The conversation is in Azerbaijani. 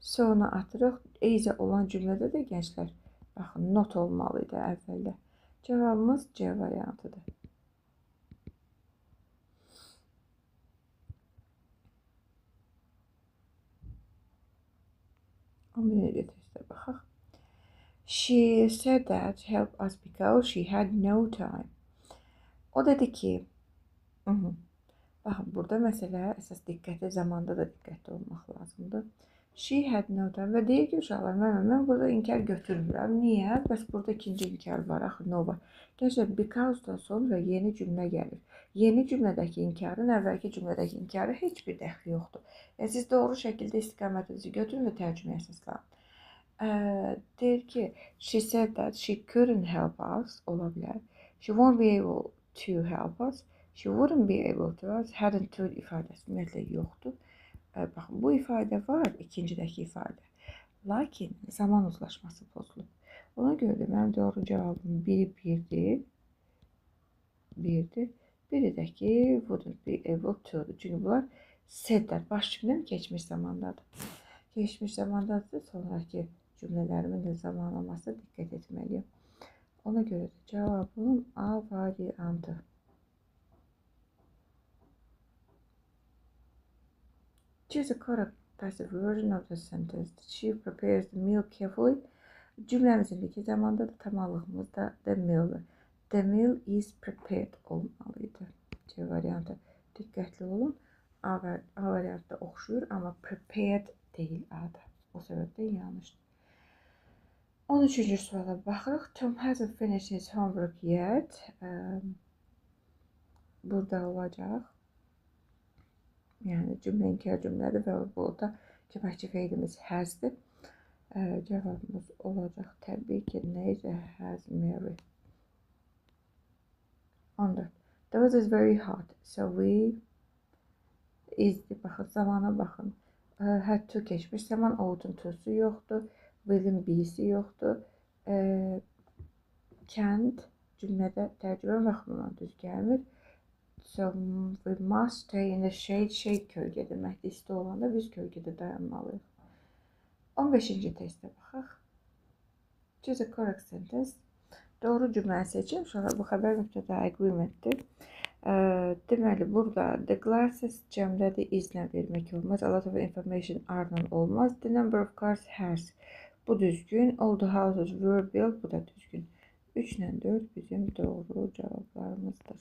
Sonra atırıq. Eyza olan cümlədə də gənclər, baxın, not olmalıydı əvvəldə. Cavabımız C variantıdır. On birinci testə baxaq. She said that help us because she had no time. O dedi ki, baxın, burada məsələ əsas diqqətli, zamanda da diqqətli olmaq lazımdır. She had no time və deyir ki, uşaqlar, mən burada inkar götürmürəm. Niyə? Bəs burada ikinci inkar var, axı, no var. Gənclər, because-dan sonra yeni cümlə gəlir. Yeni cümlədəki inkarın əvvəlki cümlədəki inkarı heç bir dəxli yoxdur. Siz doğru şəkildə istiqamətinizi götürün və tərcüməyə əsaslanın. Deyir ki, she said that she couldn't help us, ola bilər. She won't be able to help us. She wouldn't be able to us. Hadn't to ifadəsi ümumiyyətlə yoxdur. Baxın, bu ifadə var, ikincidəki ifadə. Lakin zaman uzlaşması pozulub. Ona görə də mənim doğru cavabım biri birdir. Biri də ki, wouldn't be able to'dur. Çünki bunlar saidlər. Baş cümlə keçmiş zamandadır. Keçmiş zamandadır, sonraki cümlələrimin də zamanlamasına diqqət etməliyim. Ona görə də cavabım A variantı. Choose a correct passive version of the sentence. The chief prepares the meal carefully. Cümləmizin iki zamandadır, tamamlığımız da the meal'dır. The meal is prepared olmalıydı. C variantı. Diqqətli olun. A variantı oxşuyur, amma prepared deyil A'da. O səbəbdən yanlışdır. 13-cü suala baxırıq. Tom hasn't finished his homework yet. Burada olacaq. Yəni cümlə inkar cümlədir və burada köməkçi feilimiz has'dir. Cavabımız olacaq təbii ki, necə has Mary. 14. The weather is very hot, so we baxın, zamana baxın. Had to keçmiş zaman, ough'un to'su yoxdur, will'in be'si yoxdur. Can't cümlədə tərcümə baxımından düz gəlmir. So we must stay in the shade. Shade kölgə deməkdir. İsti olanda biz kölgədə dayanmalıyıq. 15-ci testə baxaq. Choose a correct sentence. Doğru cümləni seçin. Sonra bu xəbər mübtəda agreementdir. Deməli, burada the glasses cəmdədir, izlə vermək olmaz. A lot of information are olmaz. The number of cars has. Bu düzgün. All the houses were built. Bu da düzgün. 3 ilə 4 bizim doğru cavablarımızdır.